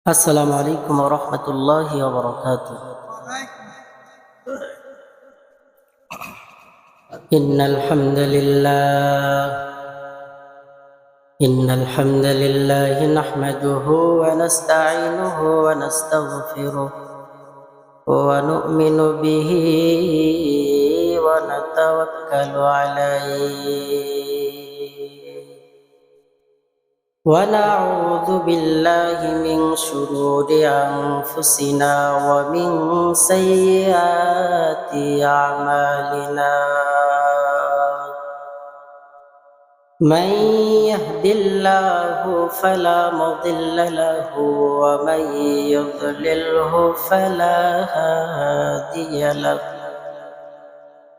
السلام عليكم ورحمة الله وبركاته. إن الحمد لله نحمده ونستعينه ونستغفره ونؤمن به ونتوكل عليه ونعوذ بالله من شرور أنفسنا ومن سيئات أعمالنا. من يهد الله فلا مضل له ومن يضلله فلا هادي له،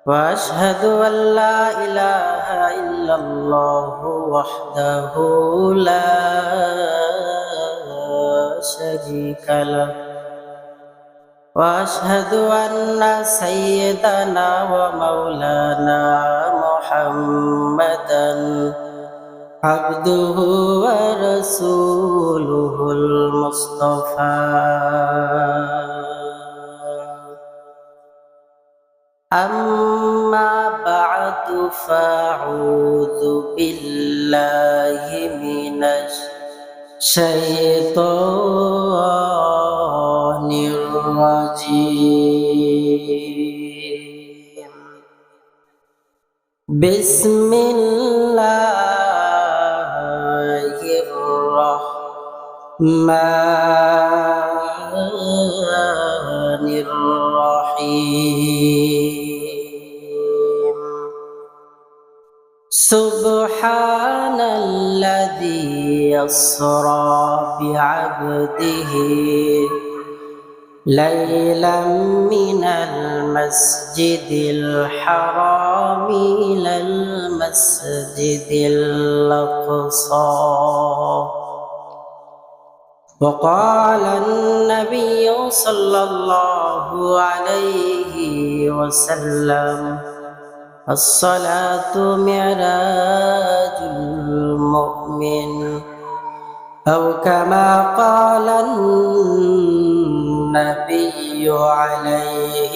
وأشهد أن لا إله إلا الله وحده لا شريك له، وأشهد أن سيدنا ومولانا محمدا عبده ورسوله المصطفى. أما بعد فأعوذ بالله من الشيطان الرجيم. بسم الله الرحمن الرحيم. سبحان الذي أسرى بعبده ليلا من المسجد الحرام إلى المسجد الأقصى. وقال النبي صلى الله عليه وسلم: الصلاة معراج المؤمن، أو كما قال النبي عليه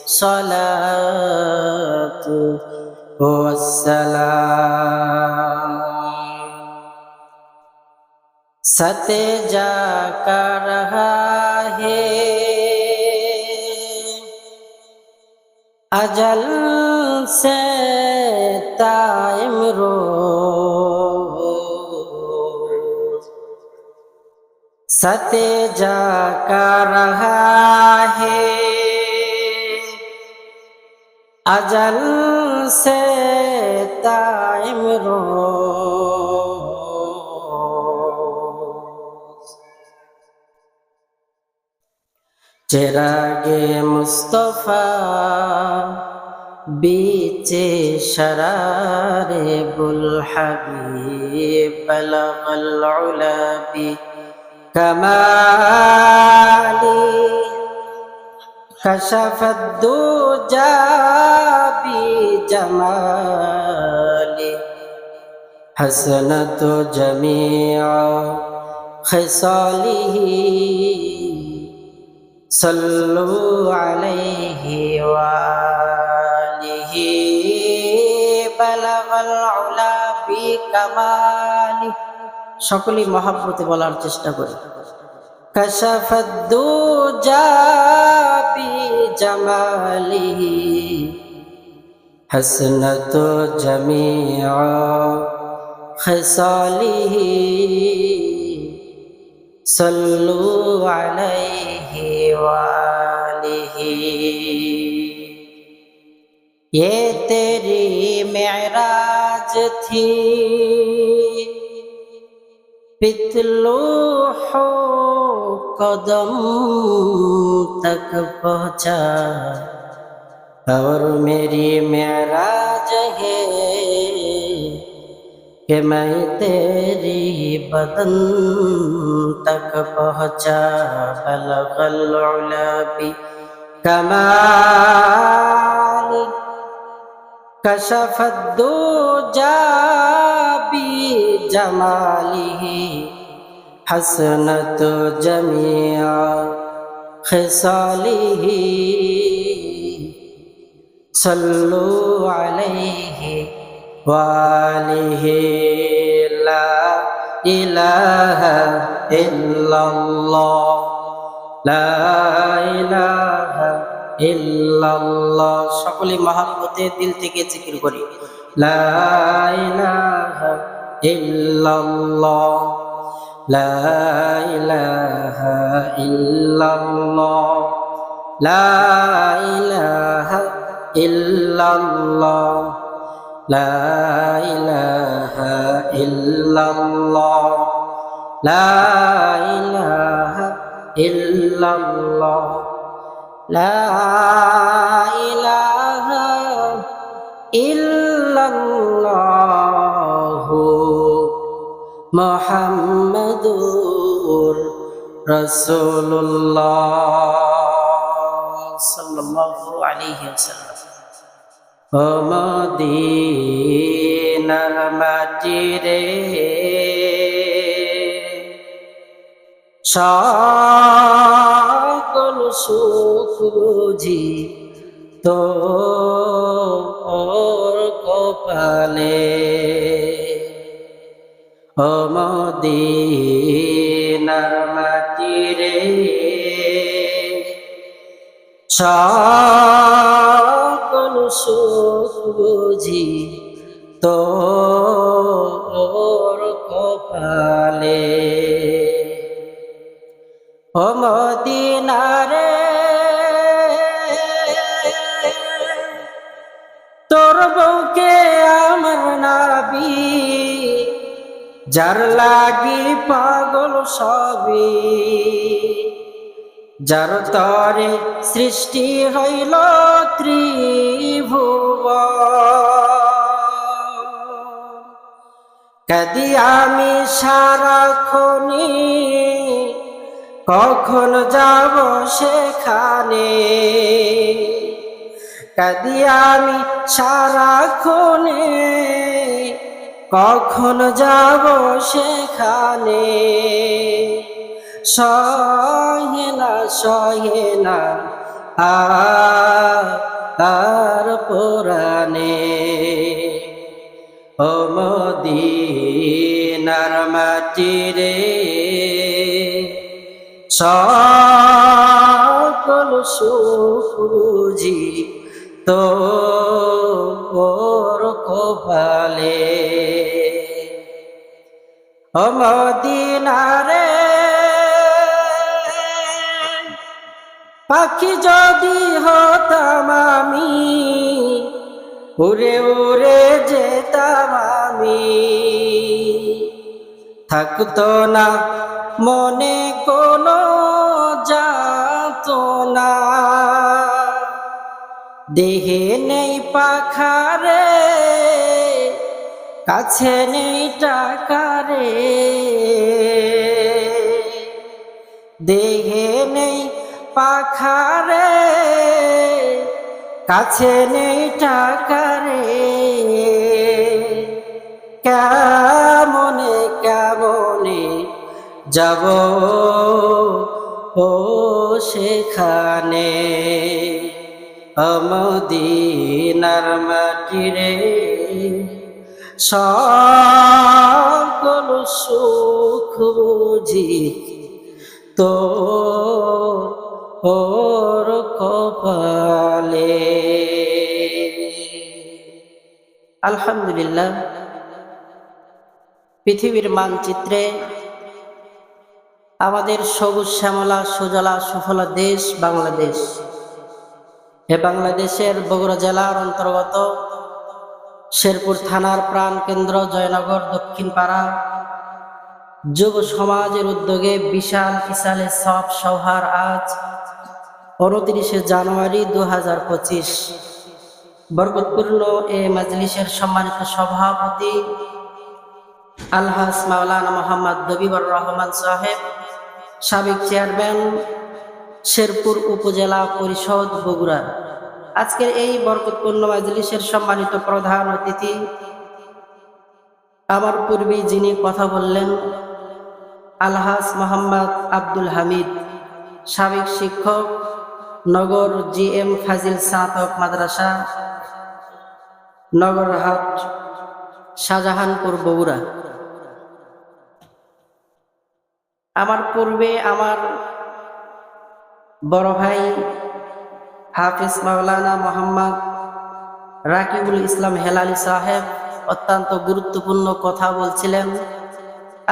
الصلاة والسلام. सत्य जाका रहा है अजल से ताइम रोज, सत्य जाका रहा है अजल से ताइम रोज। चिरागे मुस्तफा बीचे शरारे बुल हबीब बलगल उला बि कमाली कशफत दुजा बि जमाली हसनत जमीअ खिसालिही सल्लु अलैहि वालिहि बलगल उला बि कमाली। সকলেই মহব্বতে বলার চেষ্টা করি। কাশাফাদ দুজা বি জামালিহি হাসনাত জামিআ খিসালিহি सल्लु अलैहि वालिहि। ये तेरी मेराज थी पितलूहो कदम तक पहुँचा, और मेरी मेराज है कि मैं तेरी बदन तक पहुँचा। बलगल उला बि कमाली कशफत दुजा बि जमालिही حسنت جميع خصاله صلوا عليه وآله لا إله إلا الله لا إله إلا الله সকলে মহব্বতে দিল থেকে জিকির করি লা ইলাহা ইল্লাল্লাহ লা ইলাহা ইল্লাল্লাহ লা ইলাহা ইল্লাল্লাহ লা ইলাহা ইল্লাল্লাহ লা ইলাহা ইল্লাল্লাহ লা ইলাহা ইল্লাল্লাহ মুহাম্মাদুর রাসূলুল্লাহ সাল্লাল্লাহু আলাইহি ওয়াসাল্লাম। ও মদিনার মাটি রে সকল সুখ বুঝি তোর কপালে ও মদিনার মাটি রে সকল সুখ বুঝি তোর কপালে ও মদিনা রে তোর বুকে আমার নাবি যার লাগি পাগল সবই যার তরে সৃষ্টি হইল ত্রিভুবন কাদি আমি সারাক্ষণি কখন যাব সেখানে কাদি আমি সারাক্ষণে কখন যাব সেখানে সহে না আর পুরানে ও মদিনার মাটি রে সকল সুখ বুঝি তোর কপালে ও মদিনা রে পাখি যদি হতাম আমি উড়ে উড়ে যেতাম আমি থাকতো না মনে কোনো যাতনা দেহে নেই পাখারে কাছে নেই টাকারে দেহে নেই পাখারে কাছে নেই টাকারে কেমনে কেমনে যাব ও সেখানে মদিনার মাটি রে সকল সুখ বুঝি তোর কপালে। আলহামদুলিল্লাহ, পৃথিবীর মানচিত্রে আমাদের সবুজ শ্যামলা সুজলা সুফলা দেশ বাংলাদেশ। এ বাংলাদেশের বগুড়া জেলার অন্তর্গত শেরপুর থানার প্রাণকেন্দ্র জয়নগর দক্ষিণ পাড়া যুব সমাজের উদ্যোগে বিশাল ইসালে সব সভার আজ 29শে জানুয়ারি 2025 বরকতপূর্ণ এ মাজলিসের সম্মানিত সভাপতি আলহাজ মাওলানা মোহাম্মদ দবিবর রহমান সাহেব, সাবেক চেয়ারম্যান শেরপুর উপজেলা পরিষদ বগুড়া। আজকের এই বরকতপূর্ণ মাজলিসের সম্মানিত প্রধান অতিথি, আমার পূর্বে যিনি কথা বললেন আলহাজ মোহাম্মদ আব্দুল হামিদ, সাবেক শিক্ষক, নগর জিএম ফাজিল স্নাতক মাদ্রাসা, নগরহাট, শাহজাহানপুর, বগুড়া। আমার পূর্বে আমার বড় ভাই হাফিজ মাওলানা মোহাম্মদ রাকিবুল ইসলাম হেলালি সাহেব অত্যন্ত গুরুত্বপূর্ণ কথা বলছিলেন।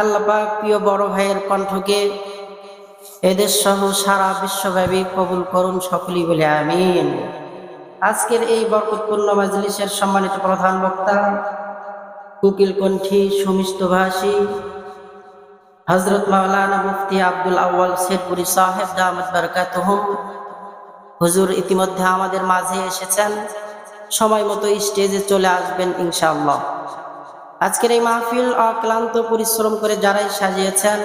আল্লাহ পাক প্রিয় বড় ভাইয়ের কণ্ঠকে এদেশ সহ সারা বিশ্বব্যাপী কবুল করুন, সকলেই বলে আমিন। আজকের এই বরকতপূর্ণ মাজলিসের সম্মানিত প্রধান বক্তা, কুকিল কণ্ঠী, সুমিষ্টভাষী হযরত মাওলানা মুফতি আব্দুল আউয়াল শেরপুরি সাহেব দামাত বারাকাতুহুম হুজুর ইতিমধ্যে আমাদের মাঝে এসেছেন, সময় মতো স্টেজে চলে আসবেন ইনশাআল্লাহ। আজকের এই মাহফিল অক্লান্ত পরিশ্রম করে যারাই সাজিয়েছেন,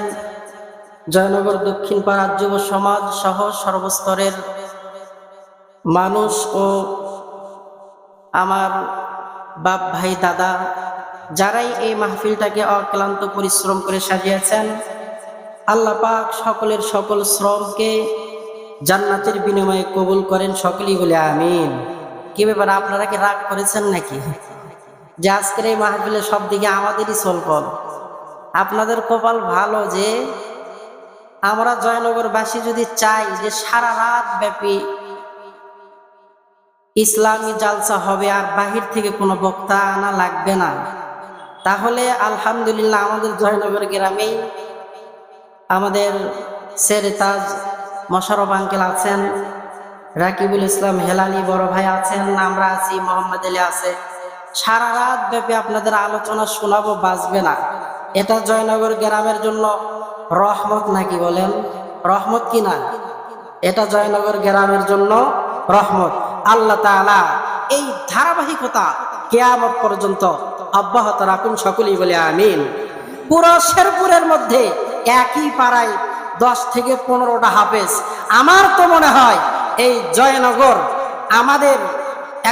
জয়নগর দক্ষিণ পাড়ার যুব সমাজ সহ সর্বস্তরের মানুষ ও আমার বাপ ভাই দাদা, যারাই এই মাহফিলটাকে অক্লান্ত পরিশ্রম করে সাজিয়েছেন, আল্লাহ পাক সকলের সকল শ্রমকে জান্নাতের বিনিময়ে কবুল করেন, সকলেই বলে আমিন। কি ব্যাপার, আপনারা কি রাগ করেছেন নাকি যে আজকের এই মাহফিলে সব দিকে আমাদেরই চলপল? আপনাদের কপাল ভালো যে আমরা জয়নগরবাসী যদি চাই যে সারা রাত ব্যাপী ইসলামী জালসা হবে আর বাহির থেকে কোনো বক্তা আনা লাগবে না, তাহলে আলহামদুলিল্লাহ আমাদের জয়নগর গ্রামেই আমাদের সেরেতাজ মোশাররফ আঙ্কেল আছেন, রাকিবুল ইসলাম হেলালি বড় ভাই আছেন, আমরা আছি, মোহাম্মদ আলী আছে। সারা রাত ব্যাপী আপনাদের আলোচনা শোনাবো, বাঁচবে না। এটা জয়নগর গ্রামের জন্য রহমত নাকি বলেন? রহমত কি না? এটা জয়নগর গ্রামের জন্য রহমত। আল্লাহ তাআলা এই ধারাবাহিকতা কিয়ামত পর্যন্ত অব্যাহত রাখুন, সকলেই বলে আমিন। পুরো শেরপুরের মধ্যে একই পাড়ায় 10 থেকে 15টা হাফেজ। আমার তো মনে হয় এই জয়নগর, আমাদের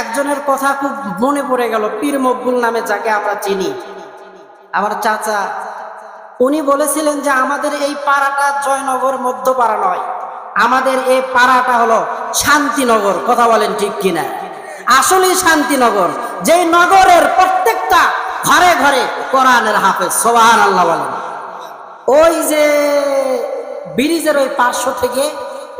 একজনের কথা খুব মনে পড়ে গেল, পীর মকবুল নামে যাকে আমরা চিনি, আমার চাচা, উনি বলেছিলেন যে আমাদের এই পাড়াটা জয়নগর মধ্যপাড়া নয়, আমাদের এই পাড়াটা হলো শান্তিনগর। কথা বলেন ঠিক কিনা? আসলেই শান্তিনগর, যে নগরের প্রত্যেকটা ঘরে ঘরে কোরআনের হাফেজ। সুবহানাল্লাহ বলেন। ওই যে ব্রিজের ওই পার্শ্ব থেকে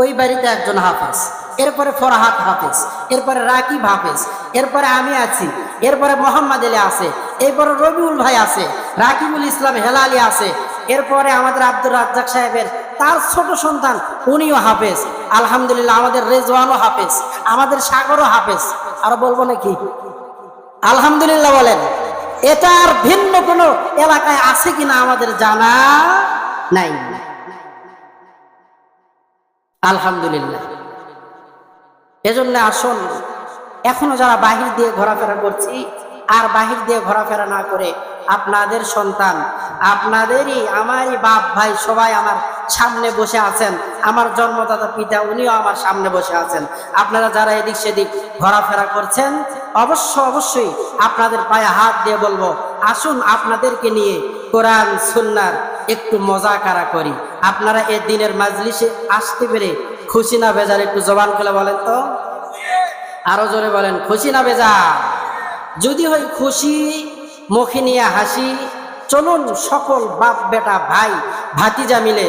ওই বাড়িতে একজন হাফেজ, এরপরে ফরহাদ হাফেজ, এরপরে রাকিব হাফেজ, এরপরে আমি আছি, এরপরে মোহাম্মদ আলী আছে, এরপরে রবিউল ভাই আছে, রাকিবুল ইসলাম হেলালি আছে, এরপরে আমাদের আব্দুর রাজ্জাক সাহেবের তার ছোট সন্তান উনিও হাফেজ। আলহামদুলিল্লাহ আমাদের রেজওয়ানও হাফেজ, আমাদের সাগরও হাফেজ। আর বলবো নাকি? আলহামদুলিল্লাহ বলেন। এটা আর ভিন্ন কোনো এলাকায় আছে কিনা আমাদের জানা নাই। আলহামদুলিল্লাহ। এজন্য আসুন, এখনো যারা বাহির দিয়ে ঘোরাফেরা করছি, আর বাহির দিয়ে ঘোরাফেরা না করে আপনাদের সন্তান, আপনাদেরই, আমারই বাপ ভাই সবাই আমার সামনে বসে আছেন, আমার জন্মদাতা পিতা উনিও আমার সামনে বসে আছেন। আপনারা যারা এদিক সেদিক ঘোরাফেরা করছেন, অবশ্যই আপনাদের পায়ে হাত দিয়ে বলবো, আসুন আপনাদেরকে নিয়ে কোরআন সুন্নাহর একটু মজাকারা করি। আপনারা এই দিনের মাজলিসে আসতে পেরে খুশি না বেজার? একটু জবান খুলে বলেন তো, আরো জোরে বলেন, খুশি না বেজার? যদি হয় খুশি, মুখে নিয়ে হাসি, চলুন সকল বাপ বেটা ভাই ভাতিজা মিলে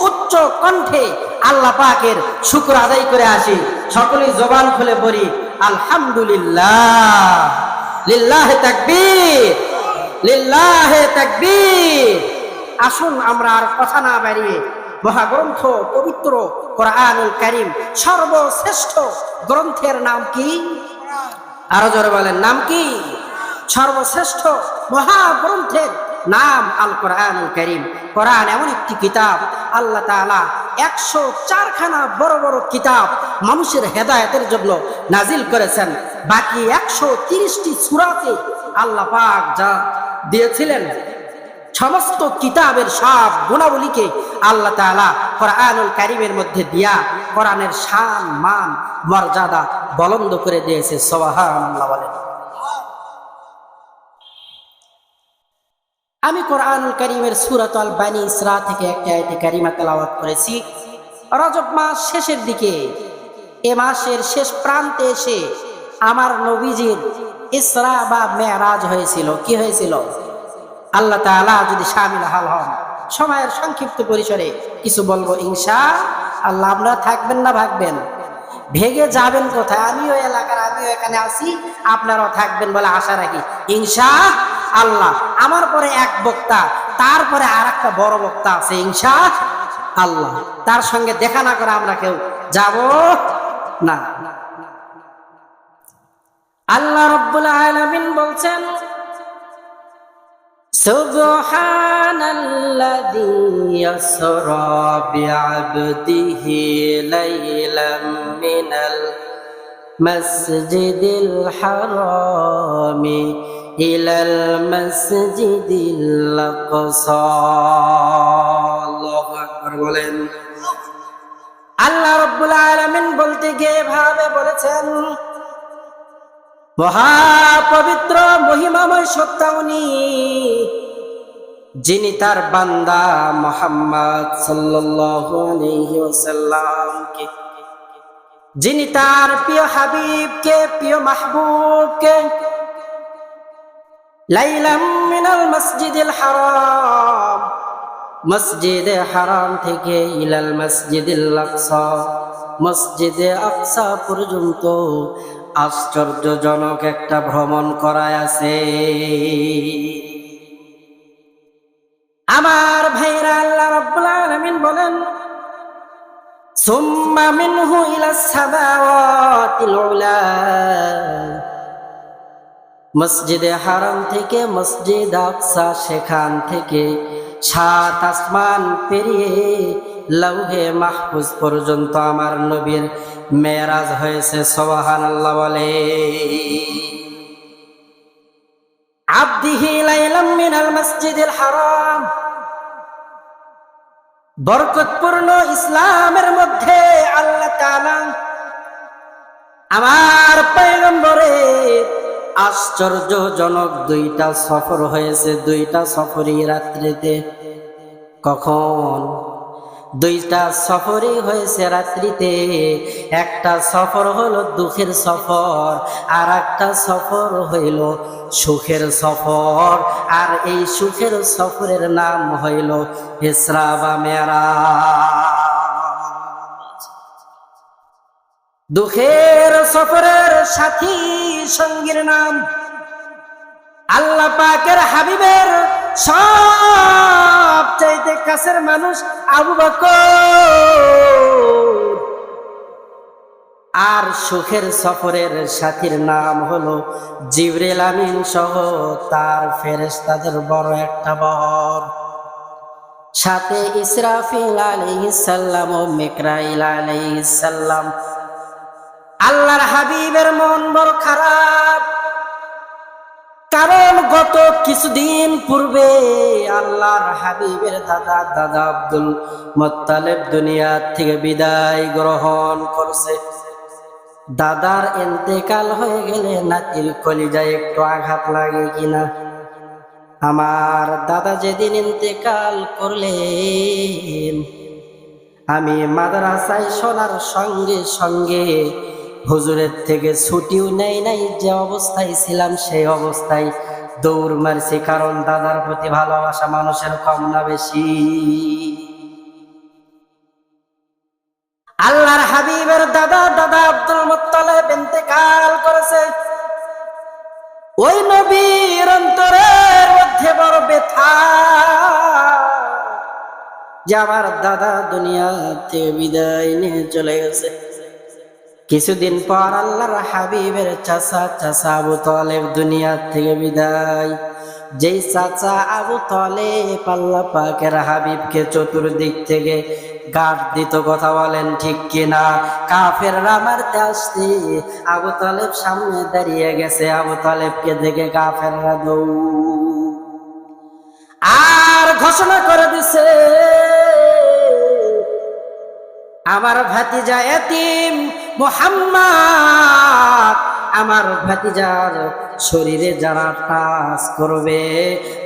উচ্চ কণ্ঠে আল্লাহ পাকের শুকর আদায় করে আসি। সকলেই জবান খুলে পড়ি আলহামদুলিল্লাহ, লিল্লাহে তাকবীর, লিল্লাহে তাকবীর। আসুন আমরা আর কথা না বাড়িয়ে মহাগ্রন্থ পবিত্র কোরআনুল কারীম, সর্বশ্রেষ্ঠ গ্রন্থের নাম কি? আরো জোরে বলেন, নাম কি? সর্বশ্রেষ্ঠ মহাগ্রন্থের নাম আল কোরআনুল কারীম। কোরআন এমন একটি কিতাব, আল্লাহ তাআলা 104খানা বড় বড় কিতাব মানুষের হেদায়েতের জন্য নাজিল করেছেন। বাকি 130টি সূরাতে আল্লাহ পাক যা দিয়েছিলেন, সমস্ত কিতাবের সব গুণাবলীকে আল্লাহ তাআলা কোরআনুল কারীমের মধ্যে দিয়া কোরআনের শান মান মর্যাদা বুলন্দ করে দিয়েছে। সুবহানাল্লাহ বলেন। আমি কোরআনুল কারীমের সূরাত আল বানী ইসরা থেকে একটা আয়াতে কারিমা তেলাওয়াত করেছি। রজব মাস শেষের দিকে, এ মাসের শেষ প্রান্তে এসে আমার নবীজির ইসরা বা মেরাজ হয়েছিল। কি হয়েছিল? আল্লাহ তাআলা যদি শামিল হাল হন, সময়ের সংক্ষিপ্ত পরিসরে কিছু বলবো ইনশাআল্লাহ। আপনারা থাকবেন না ভাগবেন? ভেগে যাবেন কোথায়? আমিও এলাকার, আমিও এখানে আছি, আপনারাও থাকবেন বলে আশা রাখি ইনশাআল্লাহ। আমার পরে এক বক্তা, তারপরে আর একটা বড় বক্তা আছে ইনশাআল্লাহ। তার সঙ্গে দেখা না করে আমরা কেউ যাব না। আল্লাহ রাব্বুল আলামিন বলছেন, সুবহানাল্লাযী ইয়াসরা বিআবদিহি লাইলাম মিনাল মাসজিদিল হারামি ইলাল মাসজিদিল আকসা। আল্লাহু আকবার বলেন। আল্লাহ রাব্বুল আলামিন বলতে গিয়ে এভাবে বলেছেন, মহাপবিত্র মহিমাময় সত্তা উনি, যিনি তার বান্দা মুহাম্মদ সাল্লাল্লাহু আলাইহি ওয়াসাল্লামকে, যিনি তার প্রিয় হাবিবকে, প্রিয় মাহবুবকে লাইলাম মিনাল মসজিদিল হারাম, মসজিদে হারাম থেকে ইলাল মসজিদিল আকসা, মসজিদে আকসা পর্যন্ত আশ্চর্যজনক একটা ভ্রমণ করায় আছে। আমার ভাইরা, আল্লাহ রাব্বুল আলামিন বলেন, সুম্মা মিনহু ইলাস সামাওয়াতিল উলা, মসজিদে হারাম থেকে মসজিদ আকসা, সেখান থেকে 7 আসমান পেরিয়ে লৌহে মাহফুজ পর্যন্ত আমার নবীর মেরাজ হয়েছে। সুবহানাল্লাহ বলে। আবদিহি লাইলাম মিনাল মসজিদিল হারাম, বরকতপূর্ণ ইসলামের মধ্যে আল্লাহ তাআলা আমার পয়গম্বরের আশ্চর্যজনক 2টা সফর হয়েছে। 2টা সফরই রাত্রিতে। কখন? 2টা সফরই হয়েছে রাত্রিতে। একটা সফর হলো দুঃখের সফর, আর একটা সফর হইল সুখের সফর। আর এই সুখের সফরের নাম হইল ইসরা বা মেরাজ। দুঃখের সফরের সাথী সঙ্গীর নাম আল্লাহ পাকের হাবিবের সবচাইতে কাছের মানুষ আবু বকর। আর সুখের সফরের সাথীর নাম হলো জিবরিল আমিন সহ তার ফেরেশতাদের বড় একটা বহর, সাথে ইসরাফিল আলাইহিস সালাম ও মিকরাইল আলাইহিস সালাম। আল্লাহর হাবিবের মন বড় খারাপ, কারণ গত কিছুদিন পূর্বে আল্লাহর হাবিবের দাদা আব্দুল মুত্তালিব দুনিয়া থেকে বিদায় গ্রহণ করছে। দাদার ইন্তেকাল হয়ে গেলে নাতির কলিজায় একটু আঘাত লাগে কিনা? আমার দাদা যেদিন ইন্তেকাল করলেন, আমি মাদ্রাসায় শোনার সঙ্গে সঙ্গে হুজুরের থেকে ছুটিও নেই নাই। যে অবস্থায় ছিলাম সেই অবস্থায় দৌড় মারছি, কারণ দাদার প্রতি ভালোবাসা মানুষের কম না বেশি? আল্লাহর হাবিবের দাদা আব্দুল মুত্তালিব ইন্তেকাল করেছে। ওই নবীর অন্তরের মধ্যে বড় ব্যথা যে আমার দাদা দুনিয়া থেকে বিদায় নিয়ে চলে গেছে। কিছুদিন পর আল্লাহর হাবিবের চাচা আবু তালেব দুনিয়া থেকে বিদায়। যেই চাচা আবু তালেব আল্লাহ পাকের হাবিবকে চতুর্দিক থেকে গাঁট দিত, কথা বলেন ঠিক কিনা? কাফেররা মারতে আসছে, আবু তালেব সামনে দাঁড়িয়ে গেছে, আবু তালেবকে দেখে কাফেররা দৌড়, আর ঘোষণা করে দিছে, আমার ভাতিজা এতিম মুহাম্মদ আমার ভাতিজার শরীরে যারা টাচ করবে,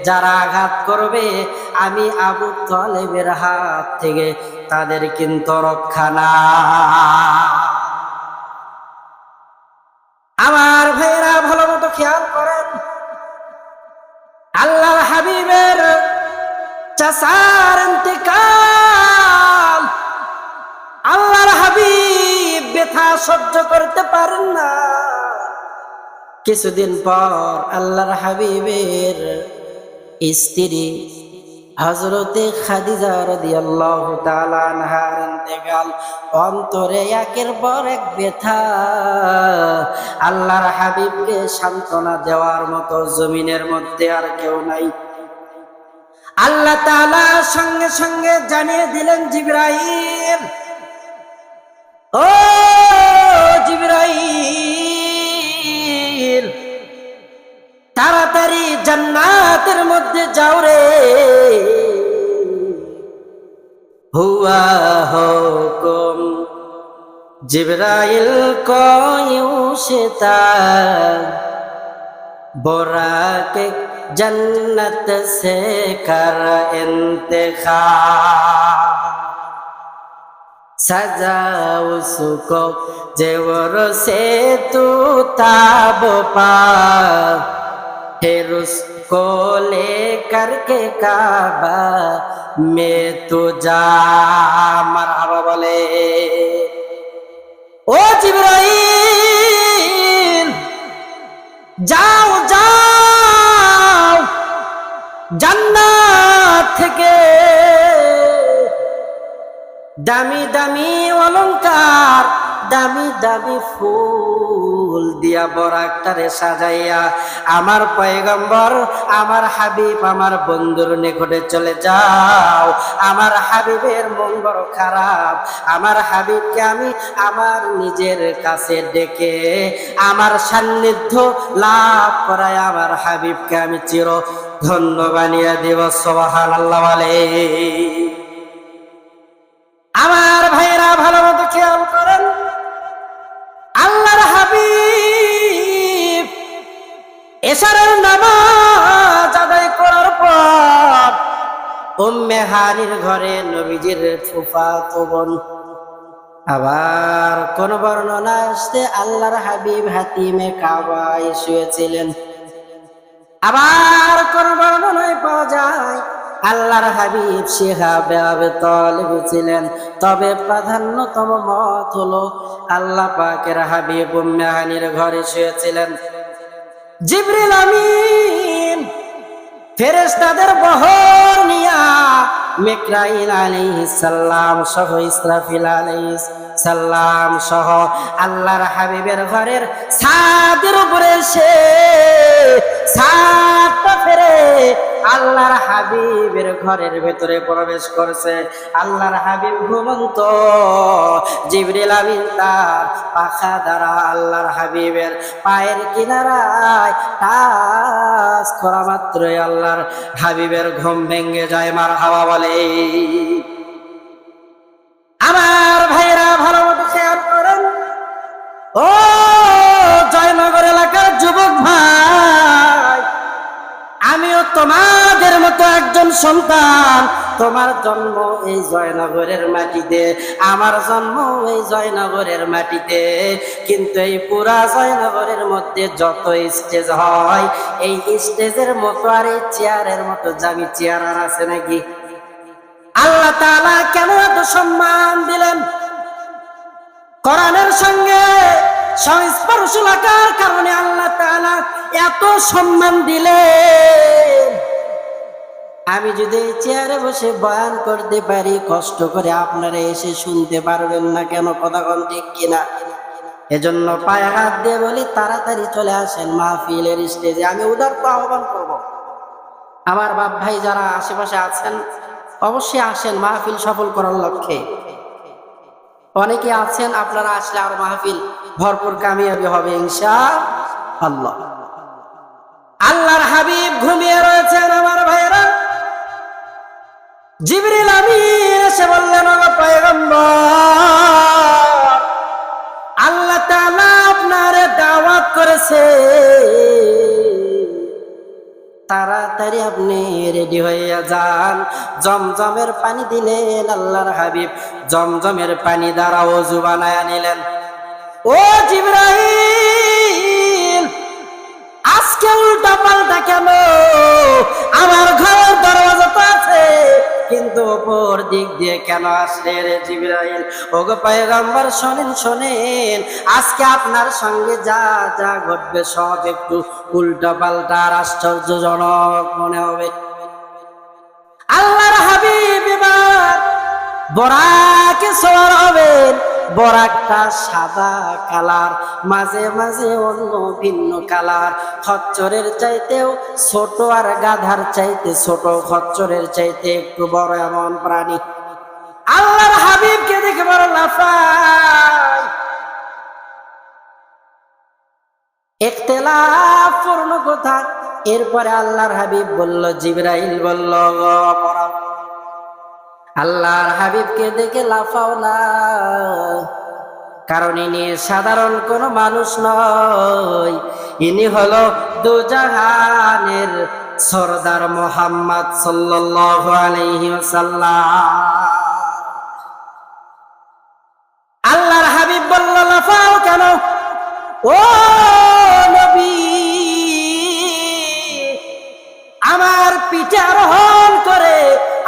যারা আঘাত করবে, আমি আবু তালেবের হাত থেকে তাদের কিন্তু রক্ষা না। আমার ভাইরা ভালো মতো খেয়াল করেন, আল্লাহর হাবিবের চাচার ইন্তেকাল, আল্লাহর হাবিব ব্যথা সহ্য করতে পারেন না। কিছুদিন পর আল্লাহর হাবিবের স্ত্রী হযরতে খাদিজা রাদিয়াল্লাহু তাআলা আনহার ইন্তেকাল। অন্তরে একের পর এক ব্যথা। আল্লাহর হাবিবকে সান্ত্বনা দেওয়ার মতো জমিনের মধ্যে আর কেউ নাই। আল্লাহ তাআলা সঙ্গে সঙ্গে জানিয়ে দিলেন, জিবরাইল, ও জিবরাইল, তাড়াতাড়ি জান্নাতের মধ্যে যাও রে। হুয়া হুকুম জিবরাইল কোয়ুশতা बोराके जन्नत से कर इंतखाब, सजा उसको जेवर से तू ताब पा, फिर उसको लेकर के काबा में तू जा। मरहबा बोले, ओ जिब्राइल, যাও যাও, জান্নাত থেকে দামি দামি অলংকার, দামি দামি ফুল দিয়া বরাকটারে সাজাইয়া আমার পয়গম্বর, আমার হাবিব, আমার বন্ধুর নিকটে চলে যাও। আমার হাবিবের মন বড় খারাপ। আমার হাবিবকে আমি আমার নিজের কাছে ডেকে আমার সান্নিধ্য লাভ করায় আমার হাবিবকে আমি চির ধন্য বানিয়ে দেব। সুবহানাল্লাহ বলে। আমার ভাইরা ভালো মতো খেয়াল করেন, আল্লাহর হাবিব এশারের নামাজ আদায় করার পর উম্মে হানির ঘরে নবীজির ফুফাতো বোন, আবার কোন বর্ণনা আসতে আল্লাহর হাবিব হাতিমে কাবায় শুয়েছিলেন, আবার কোন বর্ণনায় পাওয়া যায় আল্লাহর হাবিব শিহাবে আবি তালিব ছিলেন। তবে প্রাধান্যতম মত হলো আল্লাহ পাকের হাবিব উম্মে হানির ঘরে শুয়েছিলেন। জিবরিল আমিন ফেরেশতাদের বহর নিয়া মিকরাইল আলাইহিস সালাম সহ ইসরাফিল আলাইহিস সালাম সহ আল্লাহর হাবিবের ঘরের ছাদের উপরে এসে ছাদটা ফেরে আল্লাহর হাবিবের ঘরের ভেতরে প্রবেশ করছে। আল্লাহর হাবিব ঘুমন্ত, জিবরিল আমিন তার পাখা দ্বারা আল্লাহর হাবিবের পায়ের কিনারায় টাচ করা মাত্রই আল্লাহর হাবিবের ঘুম ভেঙে যায়। মারহাবা বলে। আমার ভাইরা ভালো মতো খেয়াল করেন, ও জয়নগর এলাকার যুবক ভাই, আমিও তোমাদের মতো একজন সন্তান। তোমার জন্ম এই জয়নগরের মাটিতে, আমার জন্ম এই জয়নগরের মাটিতে। কিন্তু এই পুরা জয়নগরের মধ্যে যত স্টেজ হয়, এই স্টেজের মতো আর এই চেয়ারের মতো দামি চেয়ার আর আছে নাকি? আল্লাহ তাআলা কেন এত সম্মান দিলেন? কোরআনের সঙ্গে সংস্পর্শ লাগার কারণে আল্লাহ তাআলা এত সম্মান দিলেন। আমি যদি চেয়ারে বসে বয়ান করতে পারি, কষ্ট করে আপনারা এসে শুনতে পারবেন না কেন? কথা কোন ঠিক কিনা? এজন্য পায়ে হাত দিয়ে বলি, তাড়াতাড়ি চলে আসেন মাহফিলের স্টেজে। আমি উদারত আহ্বান করব, আমার বাপ ভাই যারা আশেপাশে আছেন অবশ্যই আসেন মাহফিল সফল করার লক্ষ্যে। অনেকে আছেন, আপনারা আসলে আর মাহফিল ভরপুর কামিয়াবি হবে ইনশাআল্লাহ। আল্লাহর হাবিব ঘুমিয়ে রয়েছেন। আমার ভাইরা, জিবরিল আমিন এসে বললেন, ও পয়গম্বর, আল্লাহ তাআলা আপনারে দাওয়াত আপনি রেডি হইয়া যান। জমজমের পানি দিলেন আল্লাহর হাবিব, জমজমের পানি দ্বারা ওযু বানায়া নিলেন। ও জিবরাইল, আজকে উল্টা পাল্টা কেন? আমার ঘরের দরজা তো আছে, কিন্তু উপর দিক দিয়ে কেন আসলে রে জিবরাইল? ওগো পয়গম্বর, শোনেন শোনেন, আজকে আপনার সঙ্গে যা যা ঘটবে সব একটু উল্টা পাল্টা আর আশ্চর্যজনক মনে হবে। আল্লাহর হাবিব এবার বরাকে সওয়ার হবেন। বরাকটা সাদা কালার, মাঝে মাঝে অন্য ভিন্ন কালার, খচ্চরের চাইতেও ছোট আর গাধার চাইতে ছোট, খচ্চরের চাইতে একটু বড় এমন প্রাণী। আল্লাহর হাবিবকে দেখে বড় লাফায়। ইখতিলাফ পূর্ণ কথা। এরপরে আল্লাহর হাবিব বলল, জিবরাইল বলল, আল্লাহর হাবিবকে দেখে লাফাও না, কারণ ইনি সাধারণ কোন মানুষ নয়, ইনি হলো দুজাহানের সরদার মুহাম্মদ সাল্লাল্লাহু আলাইহি ওয়াসাল্লাম। আল্লাহর হাবিব বলল, লাফাও কেন? ও নবী, আমার পিঠে আরোহণ করে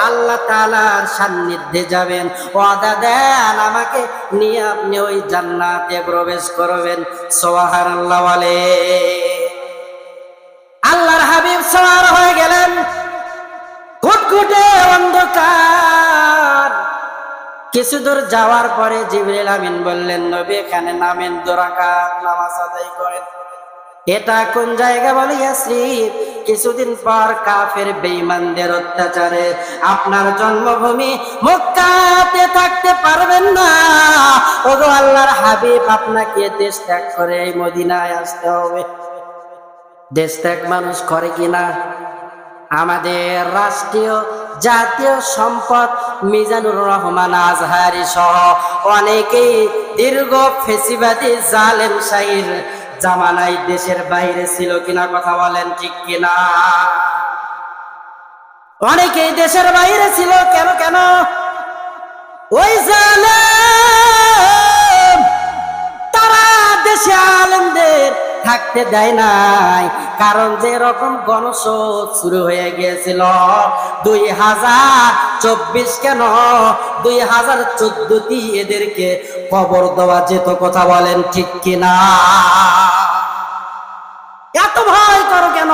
আল্লাহ তাআলার সান্নিধ্যে যাবেন, ওয়াদা দেন আমাকে নিয়ে আপনি ওই জান্নাতে প্রবেশ করবেন। সুবহানাল্লাহ বলে। আল্লাহর হাবিব সওয়ার হয়ে গেলেন। ঘুটঘুটে অন্ধকার। কিছু দূর যাওয়ার পরে জিবরিল আমিন বললেন, নবী এখানে নামেন, 2 রাকাত নামাজ আদায় করেন। এটা কোন জায়গা? বলে ইয়াসরিব। কিছুদিন পর কাফের বেঈমানদের অত্যাচারে আপনার জন্মভূমি মক্কাতে থাকতে পারবেন না। ওগো আল্লাহর হাবিব, আপনাকে দেশ ত্যাগ করে এই মদিনায় আসতে হবে। দেশ ত্যাগ মানুষ করে কিনা? আমাদের রাষ্ট্রীয় জাতীয় সম্পদ মিজানুর রহমান আজহারি সহ অনেকেই দীর্ঘ ফেসিবাদী জালেম শাহীর জামানায় দেশের বাইরে ছিল কিনা? কথা বলেন ঠিক কিনা? অনেকেই দেশের বাইরে ছিল। কেন কেন? ওই জালেম তারা দেশে আলেমদের থাকতে দেয় নাই। কারণ যে রকম গণশোধ শুরু হয়ে গিয়েছিল 2024 কেন 2014 এদেরকে কবর দেওয়া যেত। কথা বলেন ঠিক কিনা? এত ভয় করো কেন?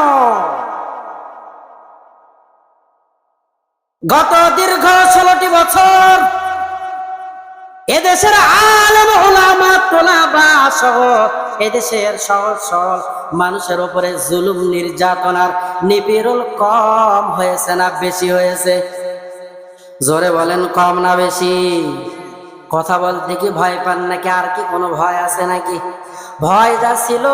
গত দীর্ঘ 16টি বছর এদেশের আলেম ওলামা তোলাবা সহ এদেশের সহজ সরল মানুষের উপরে জুলুম নির্যাতন আর নিপীড়ন কম হয়েছে না বেশি হয়েছে? জোরে বলেন, কম না বেশি? কথা বলতে কি ভয় পান নাকি? আর কি কোনো ভয় আছে নাকি? ভয় যা ছিল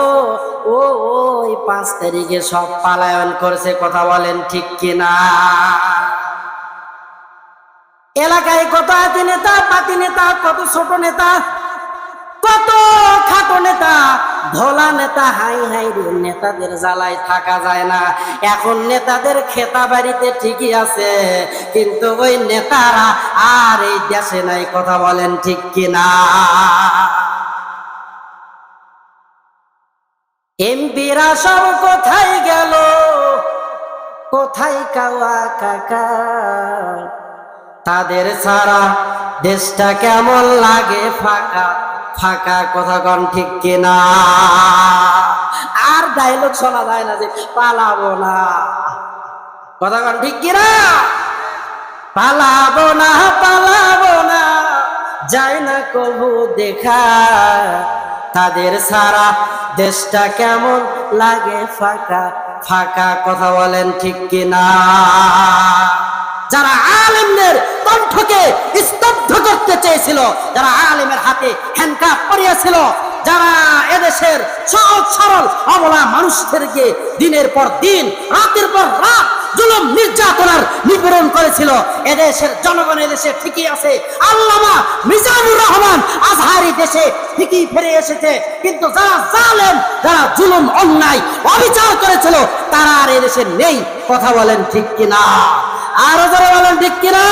ওই 5 তারিখে সব পালায়ন করেছে। কথা বলেন ঠিক কিনা? এলাকায় কত আতি নেতা, পাতি নেতা, কত ছোট নেতা, কত খাটো নেতা, ধোলা নেতা। হাই হাই রে, নেতাদের জ্বালায় থাকা যায় না। এখন নেতাদের খেতা বাড়িতে ঠিকই আছে, কিন্তু ওই নেতারা আর এই দেশে নাই। কথা বলেন ঠিক কিনা? এমপিরা সব কোথায় গেল? কোথায় কাওয়া কাকা? তাদের ছাড়া দেশটা কেমন লাগে ফাঁকা ফাঁকা। কথা কন ঠিক কিনা? আর ডায়লগ শোনা যায় না যে পালাবো না। কথা কন ঠিক কিনা? পালাবো না, পালাবো না, যায় না কবু দেখা। তাদের ছাড়া দেশটা কেমন লাগে ফাঁকা ফাঁকা। কথা বলেন ঠিক কিনা? যারা আলেমদের কণ্ঠকে স্তব্ধ করতে চেয়েছিল, যারা আলেমের হাতে হ্যান্ডকাপ পরিয়েছিল, যারা এদেশের সহজ সরল অবলা মানুষদেরকে দিনের পর দিন রাতের পর রাত জুলুম নির্যাতনার নিপীড়ন করেছিল, এদেশের জনগণ এদেশে ঠিকই আছে। আল্লামা মিজানুর রহমান আজহারি দেশে এসে ঠিকই ফিরে এসেছে, কিন্তু যারা জালেম, যারা জুলুম অন্যায় অবিচার করেছিল তারা আর এদেশে নেই। কথা বলেন ঠিক কিনা? আরো যারা বলেন ঠিক কিনা?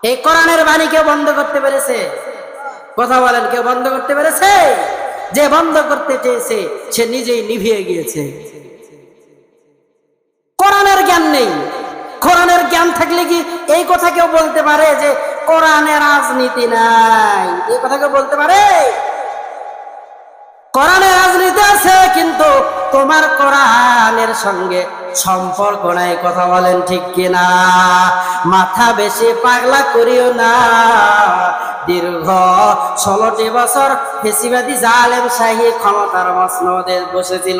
এই কোরআনের বাণী কেউ বন্ধ করতে পেরেছে? কথা বলেন, কেউ বন্ধ করতে পেরেছে? যে বন্ধ করতে চেয়েছে সে নিজেই নিভিয়ে গিয়েছে। কোরআনের জ্ঞান নেই। কোরআনের জ্ঞান থাকলে কি এই কথা কেউ বলতে পারে যে কোরআনে রাজনীতি নাই? এই কথা কেউ বলতে পারে? কোরআনে রাজনীতি আছে, কিন্তু তোমার কোরআনের সঙ্গে সম্পর্ক নাই। কথা বলেন ঠিক কিনা? মাথা বেশি পাগলা করিও না। দীর্ঘ 16টি বছর ফেসিবাদী জালেম শাহী ক্ষমতার মসনদে বসেছিল।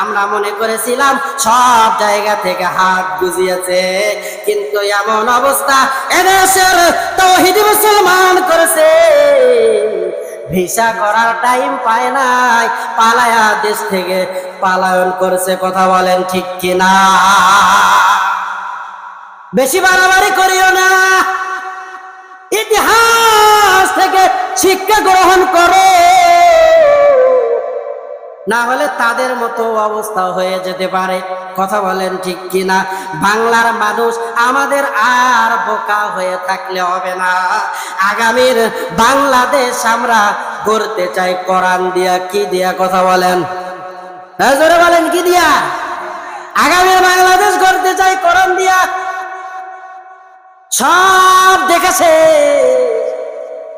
আমরা মনে করেছিলাম সব জায়গা থেকে হাত গুজিয়েছে, কিন্তু এমন অবস্থা এদেশের তাওহীদি মুসলমান করেছে, ভিসা করার টাইম পায় নাই, পালায়া দেশ থেকে পালায়ন করেছে। কথা বলেন ঠিক কিনা? বেশি বাড়াবাড়ি করিও না। ইতিহাস থেকে শিক্ষা গ্রহণ করো, না হলে তাদের মতো অবস্থা হয়ে যেতে পারে। কথা বলেন ঠিক কিনা? বাংলার মানুষ আমাদের আর বোকা হয়ে থাকলে হবে না। আগামীর বাংলাদেশ আমরা গড়তে চাই কোরআন দিয়া। কি দিয়া? কথা বলেন, জোরে বলেন, কি দিয়া? আগামীর বাংলাদেশ গড়তে চাই কোরআন দিয়া। সব দেখেছে,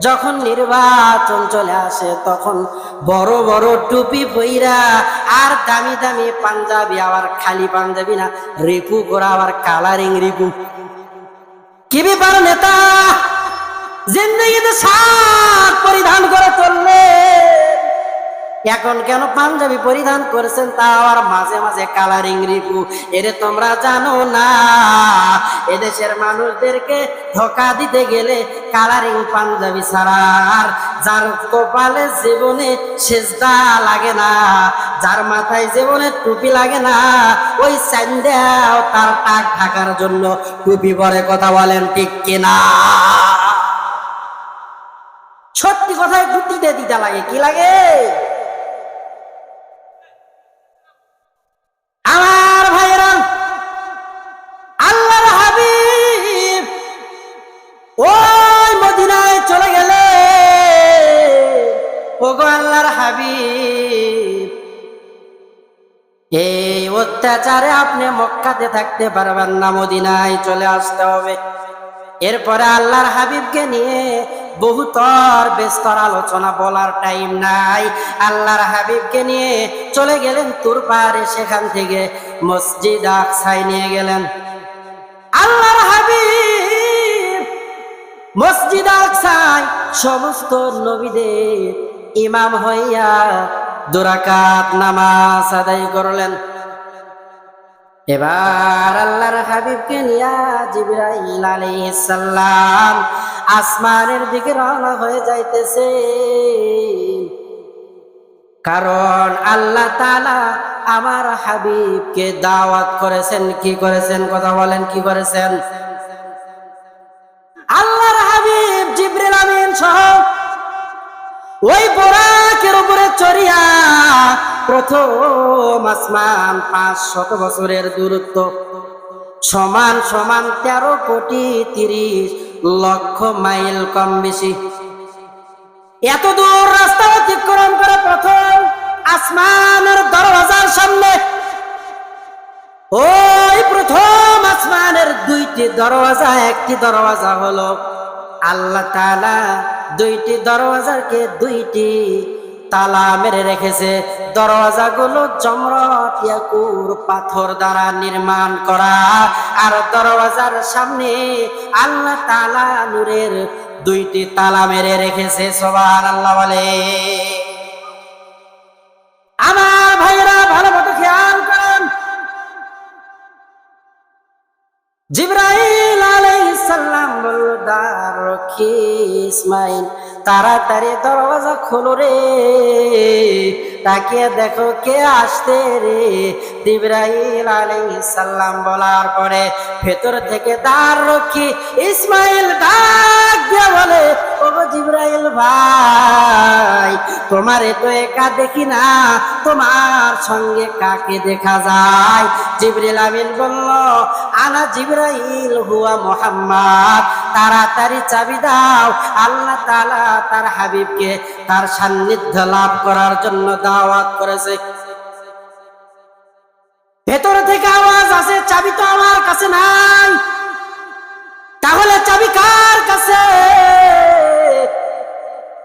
যখন নির্বাচন চলে আসে তখন বড় বড় টুপি পইরা আর দামি দামি পাঞ্জাবি, আবার খালি পাঞ্জাবি না, রিপু করা, আবার কালারিং রিপু। কি ব্যাপার নেতা? জিন্দেগিতে শার্ট পরিধান করে চললে, এখন কেন পাঞ্জাবি পরিধান করেছেন? তা আবার মাঝে মাঝে কালারিং রিপু। এরে তোমরা জানো না, এদেশের মানুষদেরকে ধোকা দিতে গেলে কালারিং পাঞ্জাবি ছাড়া আর যার কপালে জীবনে সেজদা লাগে না, যার মাথায় জীবনে টুপি লাগে না, ওই সান্দেও তার টাক ঢাকার জন্য টুপি পরে। কথা বলেন ঠিক কিনা? সত্যি কথায় টুপিতে দিতে লাগে। কি লাগে? আমার ভাইরা, আল্লাহর হাবিব ওই মদিনায় চলে গেলে, ওগো আল্লাহর হাবিব, এই অত্যাচারে আপনি মক্কাতে থাকতে পারবেন না, মদিনায় চলে আসতে হবে। এরপরে আল্লাহর হাবিবকে নিয়ে বহুতর বেস্তর আলোচনা, বলার টাইম নাই। আল্লাহর হাবিবকে নিয়ে চলে গেলেন তুর পাহাড়ে, সেখান থেকে মসজিদ আকসায় নিয়ে গেলেন। আল্লাহর হাবিব মসজিদ আকসায় সমস্ত নবীদের ইমাম হইয়া 2 রাকাত নামাজ আদায় করলেন। এবার আল্লাহর হাবিবকে নিয়া জিবরাইল আলাইহিস সালাম আসমানের দিকে রওনা হয়ে যাইতেছে, কারণ আল্লাহ তাআলা আমার হাবিবকে দাওয়াত করেছেন। কি করেছেন? কথা বলেন, কি করেছেন? আল্লাহর হাবিব জিবরিল আমিন সহ ওই বোরাকের উপরে চড়িয়া প্রথম আসমান, 500 বছরের দূরত্ব, সমান সমান 13 কোটি 30 লক্ষ মাইল কম বেশি। এত দূর রাস্তা অতিক্রম করে প্রথম আসমানের দরওয়াজার সামনে, ওই প্রথম আসমানের 2টি দরওয়াজা। একটি দরওয়াজা হলো আল্লাহ তাআলা 2টি দরওয়াজাকে 2টি তালা মেরে রেখেছে। দরওয়াজাগুলো জমরত ইয়াকুর পাথর দ্বারা নির্মাণ করা, আর দরওয়াজার সামনে আল্লাহ তাআলা নূরের 2টি তালা মেরে রেখেছে। সুবহানাল্লাহ বলে। আমার ভাইরা ভালো মতো খেয়াল করেন, জিবরাইল আলাইহিস সালাম বলল, দাররক্ষী ইসমাইল, তাড়াতাড়ি দরওয়াজা খোলো রে, তাকিয়ে দেখো কে আসছে রে। জিবরাইল আলাইহিস সালাম বলার পরে ভেতর থেকে দাররক্ষী ইসমাইল ডাক দিয়ে বলে, ওগো জিবরাইল তোমারে তো একা দেখি না, তোমার সঙ্গে কাকে দেখা যায়? জিবরিল আমিন বলল, আনা জিবরাইল হুয়া মুহাম্মদ। তাড়াতাড়ি চাবি দাও, আল্লাহ তাআলা তার হাবিবকে তার সান্নিধ্য লাভ করার জন্য দাওয়াত করেছে। ভেতর থেকে আওয়াজ আসে, চাবি তো আমার কাছে নাই। তাহলে চাবি কার কাছে?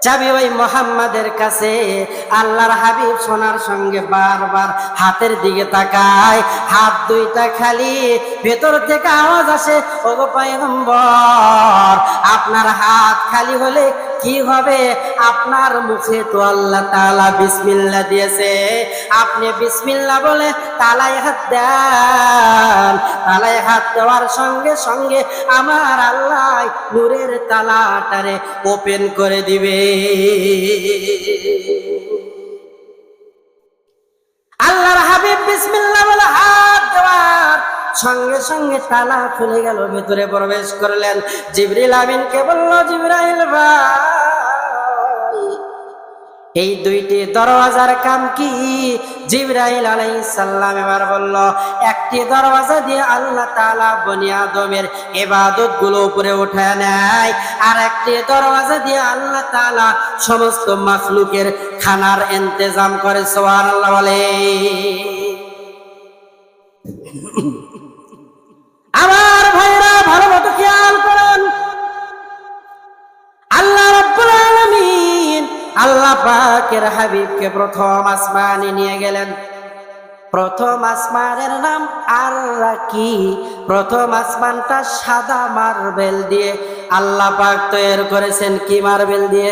চাবি ওই মুহাম্মাদের কাছে। আল্লাহর হাবিব সোনার সঙ্গে বারবার হাতের দিকে তাকায়, হাত দুইটা খালি। ভেতর থেকে আওয়াজ আসে, ওগো পয়গম্বর, আপনার হাত খালি হলে কি হবে? আপনার মুখে তো আল্লাহ তাআলা বিসমিল্লাহ দিয়েছে, আপনি বিসমিল্লাহ বলে তালায় হাত দেন। তালায় হাত দেওয়ার সঙ্গে সঙ্গে আমার আল্লাহ নূরের তালাটারে ওপেন করে দিবে। আল্লাহর হাবিব বিসমিল্লাহ বলে হাত দেওয়ার সঙ্গে সঙ্গে তালা খুলে গেল, ভেতরে প্রবেশ করলেন। জিবরিল আমিনকে বলল, জিবরাইল ভাই, এই দুইটি দরওয়াজার কাম কি? জিবরাইল আলাইহিস সালাম এবার বলল, একটি দরওয়াজা দিয়ে আল্লাহ তাআলা বনি আদমের ইবাদত গুলো উপরে উঠায় নেয়, আর একটি দরওয়াজা দিয়ে আল্লাহ তাআলা সমস্ত মাখলুকের খানার ইন্তজাম করে। সুবহানাল্লাহ বলে। আমার ভাইরা ভালো মতো খেয়াল করেন, আল্লাহ রাব্বুল আলামিন আল্লাহ পাকের হাবিবকে প্রথম আসমানে নিয়ে গেলেন। প্রথম আসমানের নাম আর-রাকি। প্রথম আসমানটা সাদা মার্বেল দিয়ে আল্লাহ পাক তৈরি করেছেন। কি মার্বেল দিয়ে?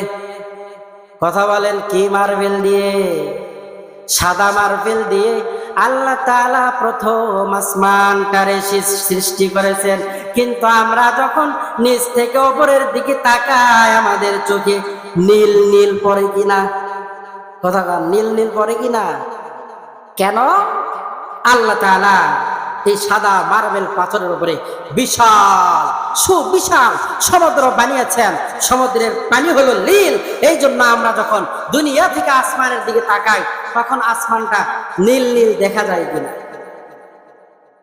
কথা বলেন, কি মার্বেল দিয়ে? সাদা মার্বেল দিয়ে আল্লাহ তাআলা প্রথম আসমানটারে সৃষ্টি করেছেন। কিন্তু আমরা যখন নিচ থেকে উপরের দিকে তাকাই, আমাদের চোখে নীল নীল পড়ে কিনা? কথা বলেন, নীল নীল পড়ে কিনা? কেন? আল্লাহ তাআলা এই সাদা মার্বেল পাথরের উপরে বিশাল সুবিশাল সমুদ্র বানিয়েছেন। সমুদ্রের পানি হলো নীল। এই জন্য আমরা যখন দুনিয়া থেকে আসমানের দিকে তাকাই, তখন আসমানটা নীল নীল দেখা যায় কিনা?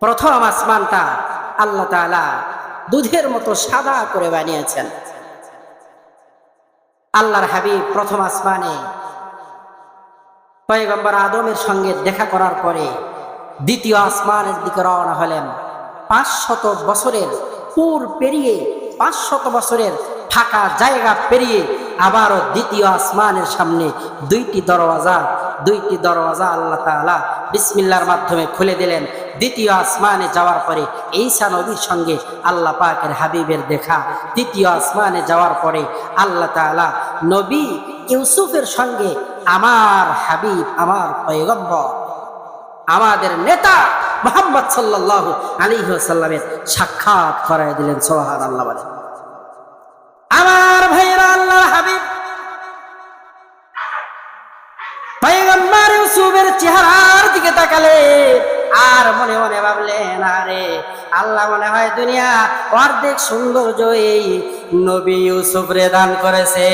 প্রথম আসমানটা আল্লাহ তাআলা দুধের মতো সাদা করে বানিয়েছেন। আল্লাহর হাবিব প্রথম আসমানে পয়গম্বর আদমের সঙ্গে দেখা করার পরে দ্বিতীয় আসমানের দিকে রওনা হলেন। 500 বছরের পুর পেরিয়ে, 500 বছরের ফাঁকা জায়গা পেরিয়ে আবারও দ্বিতীয় আসমানের সামনে দুইটি দরওয়াজা আল্লাহ তাআলা বিসমিল্লাহর মাধ্যমে খুলে দিলেন। দ্বিতীয় আসমানে যাওয়ার পরে ঈসা নবীর সঙ্গে আল্লাহ পাকের হাবিবের দেখা। তৃতীয় আসমানে যাওয়ার পরে আল্লাহ তাআলা নবী ইউসুফের সঙ্গে আমার হাবিব, আমার পয়গম্বর, আমাদের নেতা মুহাম্মদ সাল্লাল্লাহু আলাইহি ওয়াসাল্লামের সাক্ষাৎ করায় দিলেন। সুবহানাল্লাহ বলেন। আমার ভাইরা, আল্লাহর হাবিব পয়গম্বর ইউসুফের চেহারার দিকে তাকালে আর মনে মনে ভাবলেন, আরে আল্লাহ মনে হয় দুনিয়া অর্ধেক সৌন্দর্য এই নবী ইউসুফ রে দান করেছে।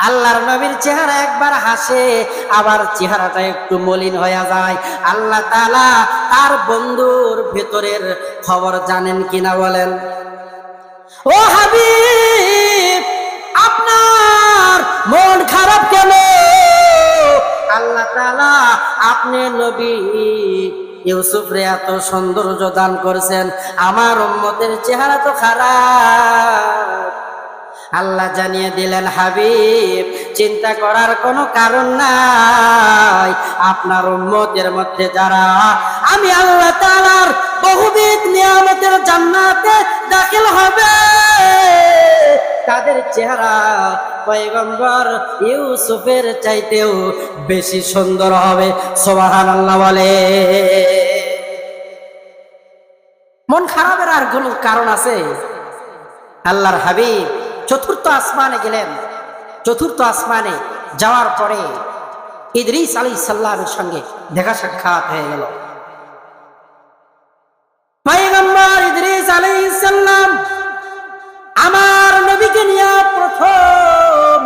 আল্লাহর নবীর চেহারা একবার হাসে, আবার চেহারাটা একটু মলিন হয়ে যায়। আল্লাহ তাআলা তার বন্ধুর ভেতরের খবর জানেন কিনা বলেন? ও হাবিব, আপনার মন খারাপ কেন? আল্লাহ তাআলা আপনি নবী ইউসুফ রে এত সৌন্দর্য দান করেছেন, আমার উম্মতের চেহারা তো খারাপ। আল্লাহ জানিয়ে দিলেন, হাবিব চিন্তা করার কোনো কারণ নাই। আপনার উম্মতের মধ্যে যারা আমি আল্লাহ তাআলার বহুবিধ নিয়ামতের জান্নাতে দাখিল হবে, তাদের চেহারা পয়গম্বর ইউসুফের চাইতেও বেশি সুন্দর হবে। সুবহানাল্লাহ বলে। মন খারাপের আর কোনো কারণ আছে? আল্লাহর হাবিব চতুর্থ আসমানে গেলেন। চতুর্থ আসমানে যাওয়ার পরে ইদ্রিস আলাইহিস সালামের সঙ্গে দেখা সাক্ষাৎ হয়ে গেল। পয়গম্বর ইদ্রিস আলাইহিস সালাম আমার নবীকে নিয়ে প্রথম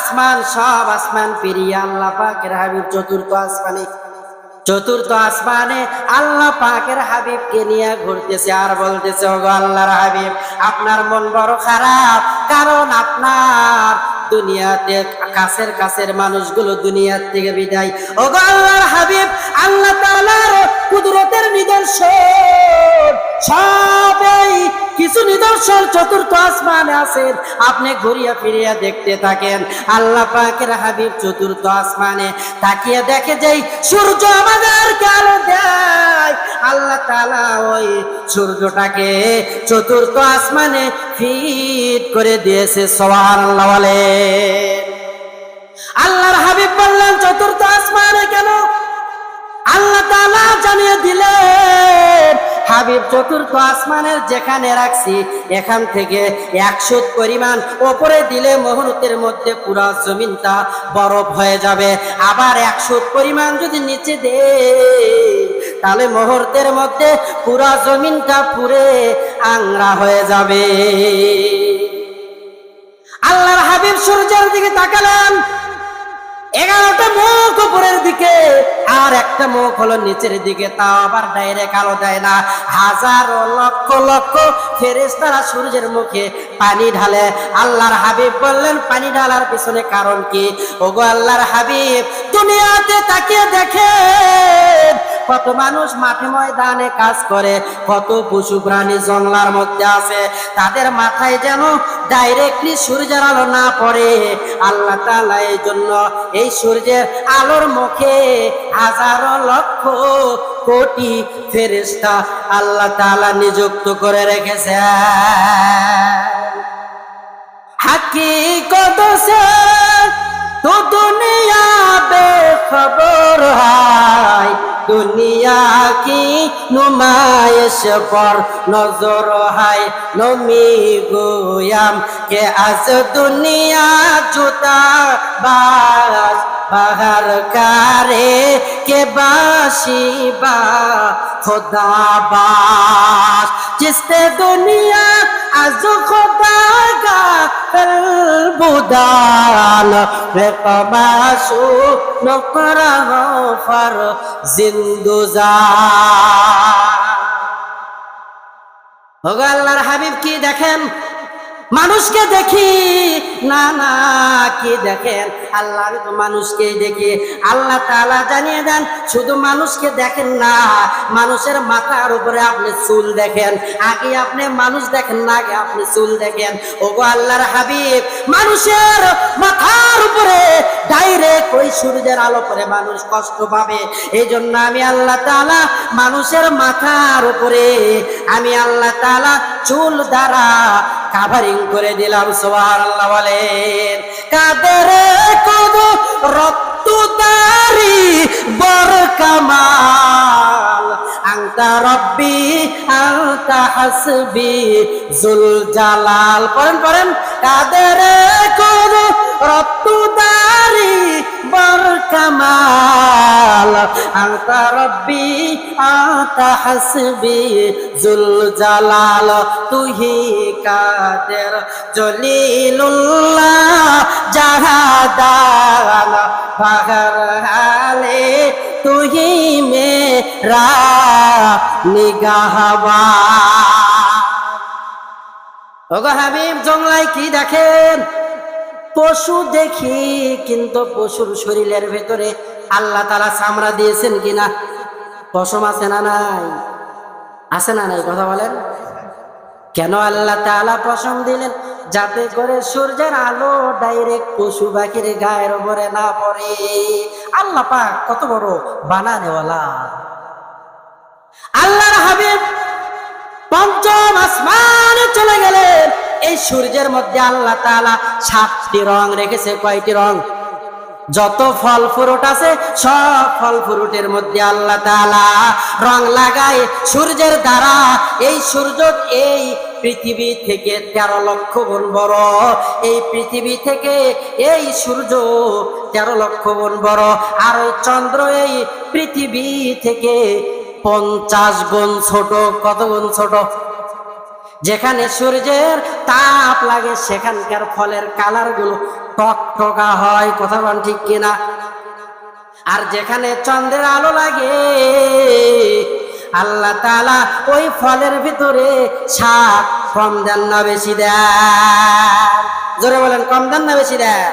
আসমান, সব আসমান পেরিয়ে আল্লাহ পাকের হাবিব চতুর্থ আসমানে আল্লাহ পাকের হাবিবকে নিয়ে ঘুরতেছে আর বলতেছে, ওগো আল্লাহর হাবিব, আপনার মন বড় খারাপ, কারণ আপনার দুনিয়াতে কাছের মানুষগুলো দুনিয়ার থেকে বিদায়। ওগো আল্লাহর হাবিব, আল্লাহ তাআলার কুদরতের নিদর্শন, সবই কিছু নিদর্শন চতুর্থ আসমানে আছেন, আপনি ঘুরিয়া ফিরিয়া দেখতে থাকেন। আল্লাহ পাকের হাবিব চতুর্থ আসমানে তাকিয়ে দেখে যে সূর্য আমাদেরকে আলো দেয়। আল্লাহ তাআলা ওই সূর্যটাকে চতুর্থ আসমানে ফিট করে দিয়েছে। সুবহানাল্লাহ বলে। আল্লাহর হাবিব বললেন, চতুর্থ আসমানে কেন? আল্লাহ তাআলা জানিয়ে দিলেন, হাবিব চতুর্থ আসমানের যেখানে রাখছি এখান থেকে 100 পরিমাণ উপরে দিলে মুহূর্তের মধ্যে পুরো জমিনটা বরফ হয়ে যাবে। আবার 100 পরিমাণ যদি নিচে দে, তাহলে মুহূর্তের মধ্যে পুরো জমিনটা পুরে আংরা হয়ে যাবে। আল্লাহর হাবিব সূর্যের দিকে তাকালেন, 11টা মুখ উপরের দিকে আর একটা মুখ হলো নিচের দিকে, তাও আবার ডাইরেক্ট আলো দেয় না। হাজারো লক্ষ লক্ষ ফেরেশতারা সূর্যের মুখে পানি ঢালে। আল্লাহর হাবিব বললেন, পানি ঢালার পিছনে কারণ কি? ওগো আল্লাহর হাবিব, দুনিয়াতে তাকিয়ে দেখেন কত মানুষ মাঠে ময়দানে কাজ করে, কত পশু প্রাণী জঙ্গলার মধ্যে আছে, তাদের মাথায় যেন ডাইরেক্টলি সূর্যের আলো না পড়ে। আল্লাহ তাআলা এই জন্য এই সূর্যের আলোর মুখে হাজারো লক্ষ কোটি ফেরেশতা আল্লাহ তাআলা নিযুক্ত করে রেখেছে। হাকিকত সে তো দুনিয়া বেখবর হয়, দুনিয়া কি নুমাইশ পর নজর হয়, নমি গোয়াম কে আজ দুনিয়া জুতা বাস বাহার কারে কে বাসি বা খোদা বাস, जिससे दुनिया आज खुदा का बुदान बेकमाशु नकरा फर जिंदुजा। ওগো আল্লাহর হাবিব, কি দেখেন? মানুষকে দেখি না, না কি দেখেন? আল্লাহ, আমি তো মানুষকেই দেখি। আল্লাহ তাআলা জানিয়ে দেন, শুধু মানুষকে দেখেন না, মানুষের মাথার উপরে আপনি চুল দেখেন। আগে আপনি মানুষ দেখেন না, আগে আপনি চুল দেখেন। ওগো আল্লাহর হাবিব, মানুষের মাথার উপরে ডাইরেক্ট ওই সূর্যের আলো পড়ে মানুষ কষ্ট পাবে। এই জন্য আমি আল্লাহ তাআলা মানুষের মাথার উপরে আমি আল্লাহ তাআলা চুল দ্বারা কাভারিং করে দিলাম। সুবহানাল্লাহ বলেন। কাদের কদ রত্তুদারি বর কামাল, আনতা রব্বি আনতা হাসবি জুল জালাল। পড়েন। কাদের কদ রত্তুদারি বর কামাল, আনতা রব্বি আনতা হাসবি জুল জালাল, তুহি কাদের জলিলুল্লাহ জাহাদান বাহর হালে তুহি মেরা নিগাহবান। ওগো হাবিব, জংলায় কি দেখেন? পশু দেখি, কিন্তু পশুর শরীরের ভেতরে আল্লাহ তাআলা চামড়া দিয়েছেন কিনা? পশম আছে না নাই? আছে না নাই? কথা বলেন। কেন আল্লাহ তাআলা পশম দিলেন? যাতে করে সূর্যের আলো ডাইরেক্ট পশু পাখির গায়ের উপরে না পড়ে। আল্লাহ পাক কত বড় বানানেওয়ালা। আল্লাহর হাবিব পঞ্চম আসমানে চলে গেলেন। এই সূর্যের মধ্যে আল্লাহ তাআলা 7টি রং রেখেছে। কয়টি রং? যত ফল ফ্রুট আছে সব ফল ফ্রুটের মধ্যে আল্লাহ তাআলা রং লাগায় সূর্যের দ্বারা। এই সূর্য এই পৃথিবী থেকে 13 লক্ষ গুণ বড়। এই পৃথিবী থেকে এই সূর্য 13 লক্ষ গুণ বড়। আর ওই চন্দ্র এই পৃথিবী থেকে 50 গুণ ছোট। কত গুণ ছোট? যেখানে সূর্যের তাপ লাগে সেখানকার ফলের কালার গুলো টকটকা হয়, কথা বলেন ঠিক কিনা? আর যেখানে চন্দ্রের আলো লাগে আল্লাহ তাআলা ওই ফলের ভিতরে স্বাদ কম দেন না বেশি দেন? জোরে বলেন, কম দেন না বেশি দেন?